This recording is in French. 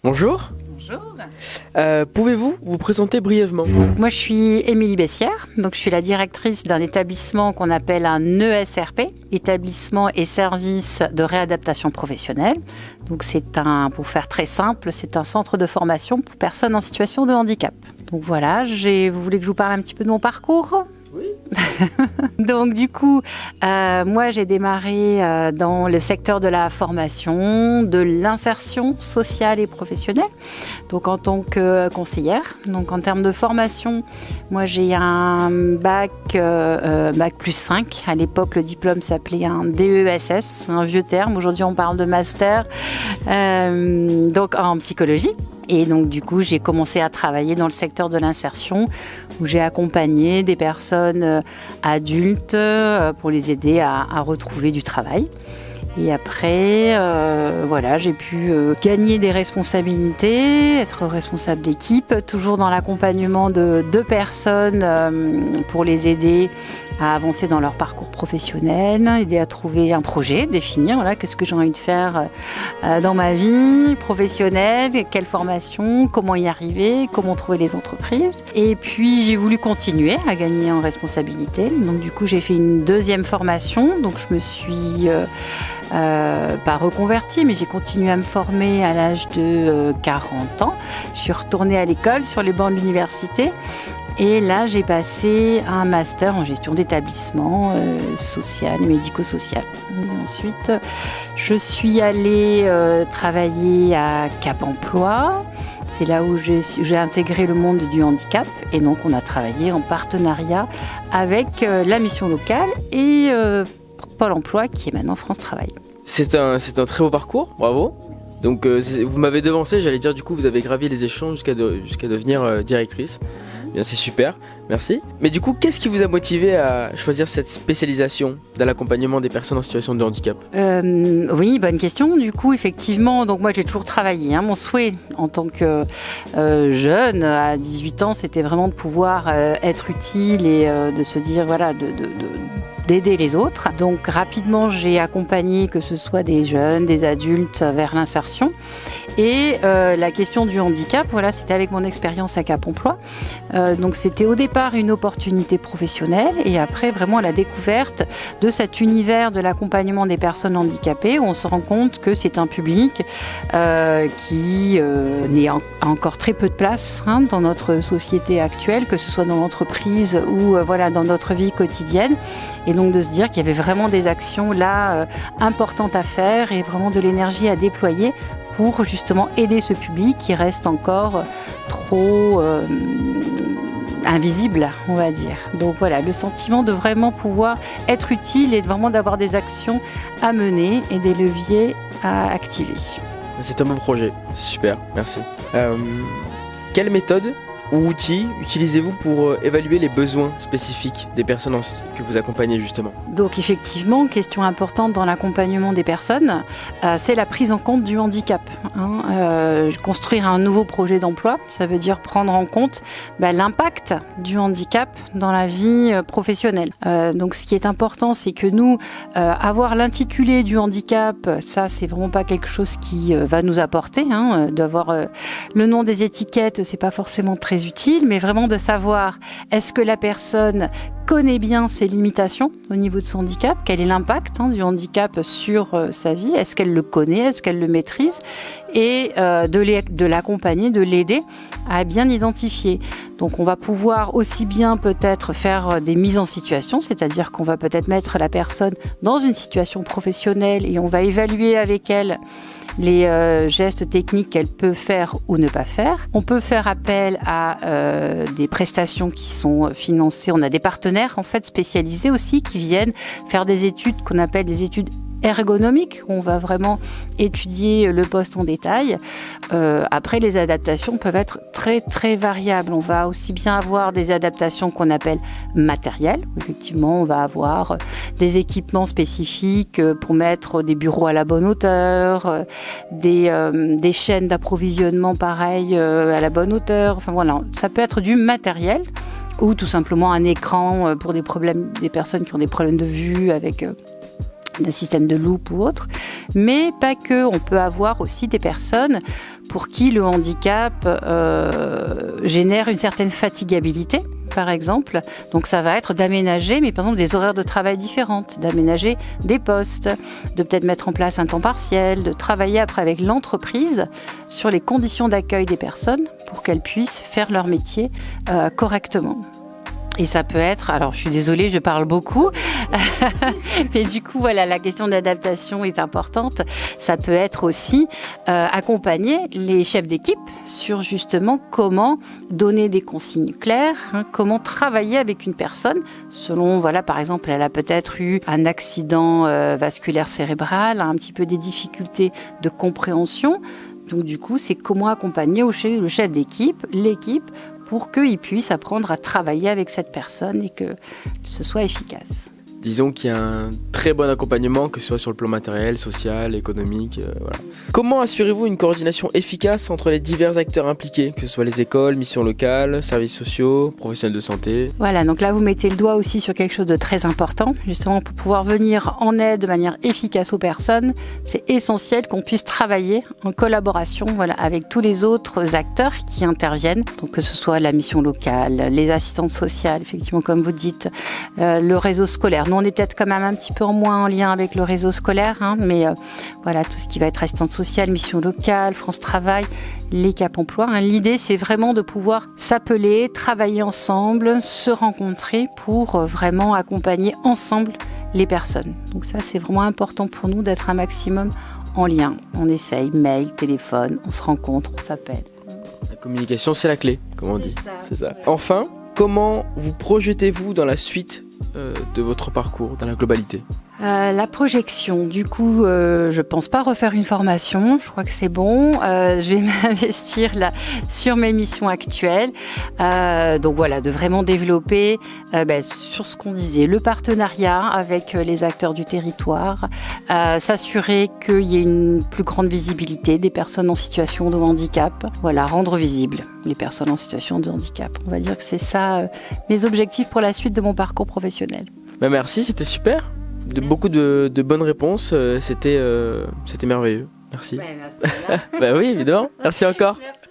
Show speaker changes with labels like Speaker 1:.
Speaker 1: Bonjour.
Speaker 2: Bonjour.
Speaker 1: Pouvez-vous vous présenter brièvement?
Speaker 2: Moi, je suis Émilie Bessière, donc je suis la directrice d'un établissement qu'on appelle un ESRP, établissement et service de réadaptation professionnelle. Donc pour faire très simple, c'est un centre de formation pour personnes en situation de handicap. Donc voilà, vous voulez que je vous parle un petit peu de mon parcours ?
Speaker 1: Oui.
Speaker 2: Donc du coup, moi j'ai démarré dans le secteur de la formation, de l'insertion sociale et professionnelle, donc en tant que conseillère. Donc en termes de formation, moi j'ai un bac plus 5. À l'époque, le diplôme s'appelait un DESS, un vieux terme. Aujourd'hui, on parle de master, donc en psychologie. Et donc du coup, j'ai commencé à travailler dans le secteur de l'insertion où j'ai accompagné des personnes adultes pour les aider à retrouver du travail. Et après, j'ai pu gagner des responsabilités, être responsable d'équipe, toujours dans l'accompagnement de 2 personnes pour les aider à avancer dans leur parcours professionnel, aider à trouver un projet, définir qu'est-ce que j'ai envie de faire dans ma vie professionnelle, quelle formation, comment y arriver, comment trouver les entreprises. Et puis j'ai voulu continuer à gagner en responsabilité. Donc du coup j'ai fait une 2e formation, donc je me suis pas reconvertie, mais j'ai continué à me former à l'âge de 40 ans. Je suis retournée à l'école sur les bancs de l'université. Et là, j'ai passé un master en gestion d'établissement social et médico-social. Et ensuite, je suis allée travailler à Cap Emploi. C'est là où j'ai intégré le monde du handicap. Et donc, on a travaillé en partenariat avec la mission locale et Pôle emploi, qui est maintenant France Travail.
Speaker 1: C'est un très beau parcours, bravo. Donc, vous m'avez devancé, j'allais dire, du coup, vous avez gravi les échelons jusqu'à devenir directrice. Bien, c'est super, merci. Mais du coup, qu'est-ce qui vous a motivé à choisir cette spécialisation dans l'accompagnement des personnes en situation de handicap ?
Speaker 2: Oui, bonne question. Du coup, effectivement, donc moi j'ai toujours travaillé. Mon souhait en tant que jeune, à 18 ans, c'était vraiment de pouvoir être utile et de se dire, d'aider les autres. Donc rapidement, j'ai accompagné que ce soit des jeunes, des adultes vers l'insertion. Et la question du handicap, c'était avec mon expérience à Cap Emploi. Donc c'était au départ une opportunité professionnelle et après vraiment la découverte de cet univers de l'accompagnement des personnes handicapées où on se rend compte que c'est un public qui a encore très peu de place dans notre société actuelle, que ce soit dans l'entreprise ou dans notre vie quotidienne. Et donc de se dire qu'il y avait vraiment des actions là importantes à faire et vraiment de l'énergie à déployer pour justement aider ce public qui reste encore trop invisible, on va dire. Donc le sentiment de vraiment pouvoir être utile et vraiment d'avoir des actions à mener et des leviers à activer.
Speaker 1: C'est un beau projet, super, merci. Quelle méthode ou outils utilisez-vous pour évaluer les besoins spécifiques des personnes que vous accompagnez justement ?
Speaker 2: Donc effectivement, question importante dans l'accompagnement des personnes, c'est la prise en compte du handicap. Construire un nouveau projet d'emploi, ça veut dire prendre en compte l'impact du handicap dans la vie professionnelle. Donc ce qui est important, c'est que nous, avoir l'intitulé du handicap, ça c'est vraiment pas quelque chose qui va nous apporter. D'avoir le nom des étiquettes, c'est pas forcément très utile, mais vraiment de savoir est-ce que la personne connaît bien ses limitations au niveau de son handicap, quel est l'impact du handicap sur sa vie, est-ce qu'elle le connaît, est-ce qu'elle le maîtrise, et de l'accompagner, de l'aider à bien identifier. Donc on va pouvoir aussi bien peut-être faire des mises en situation, c'est-à-dire qu'on va peut-être mettre la personne dans une situation professionnelle et on va évaluer avec elle les gestes techniques qu'elle peut faire ou ne pas faire. On peut faire appel à des prestations qui sont financées. On a des partenaires spécialisés aussi qui viennent faire des études qu'on appelle des études ergonomique, où on va vraiment étudier le poste en détail. Après, les adaptations peuvent être très très variables. On va aussi bien avoir des adaptations qu'on appelle matérielles. Effectivement, on va avoir des équipements spécifiques pour mettre des bureaux à la bonne hauteur, des chaînes d'approvisionnement pareil à la bonne hauteur. Enfin voilà, ça peut être du matériel ou tout simplement un écran pour des personnes qui ont des problèmes de vue avec d'un système de loupe ou autre, mais pas que. On peut avoir aussi des personnes pour qui le handicap génère une certaine fatigabilité, par exemple. Donc ça va être d'aménager, mais par exemple des horaires de travail différentes, d'aménager des postes, de peut-être mettre en place un temps partiel, de travailler après avec l'entreprise sur les conditions d'accueil des personnes pour qu'elles puissent faire leur métier correctement. Et ça peut être, alors je suis désolée, je parle beaucoup, mais du coup voilà, la question d'adaptation est importante. Ça peut être aussi accompagner les chefs d'équipe sur justement comment donner des consignes claires, comment travailler avec une personne selon, voilà, par exemple, elle a peut-être eu un accident vasculaire cérébral, un petit peu des difficultés de compréhension. Donc du coup, c'est comment accompagner le chef d'équipe, l'équipe, pour qu'ils puissent apprendre à travailler avec cette personne et que ce soit efficace.
Speaker 1: Disons qu'il y a un très bon accompagnement, que ce soit sur le plan matériel, social, économique. Voilà. Comment assurez-vous une coordination efficace entre les divers acteurs impliqués, que ce soit les écoles, missions locales, services sociaux, professionnels de santé?
Speaker 2: Voilà, donc là vous mettez le doigt aussi sur quelque chose de très important. Justement, pour pouvoir venir en aide de manière efficace aux personnes, c'est essentiel qu'on puisse travailler en collaboration, voilà, avec tous les autres acteurs qui interviennent. Donc que ce soit la mission locale, les assistantes sociales, effectivement comme vous dites, le réseau scolaire. Nous, on est peut-être quand même un petit peu moins en lien avec le réseau scolaire, mais voilà, tout ce qui va être assistante sociale, mission locale, France Travail, les Cap Emploi. L'idée, c'est vraiment de pouvoir s'appeler, travailler ensemble, se rencontrer pour vraiment accompagner ensemble les personnes. Donc ça, c'est vraiment important pour nous d'être un maximum en lien. On essaye, mail, téléphone, on se rencontre, on s'appelle.
Speaker 1: La communication, c'est la clé, comme on dit. C'est ça. Enfin, comment vous projetez-vous dans la suite de votre parcours, dans la globalité?
Speaker 2: La projection, du coup, je pense pas refaire une formation, je crois que c'est bon. Je vais m'investir là sur mes missions actuelles. Donc voilà, de vraiment développer sur ce qu'on disait, le partenariat avec les acteurs du territoire, s'assurer qu'il y ait une plus grande visibilité des personnes en situation de handicap. Voilà, rendre visibles les personnes en situation de handicap. On va dire que c'est ça mes objectifs pour la suite de mon parcours professionnel.
Speaker 1: Merci, c'était super. Beaucoup de bonnes réponses, c'était merveilleux. Merci.
Speaker 2: Ouais, merci.
Speaker 1: Bah oui, évidemment. Merci encore.
Speaker 2: Merci.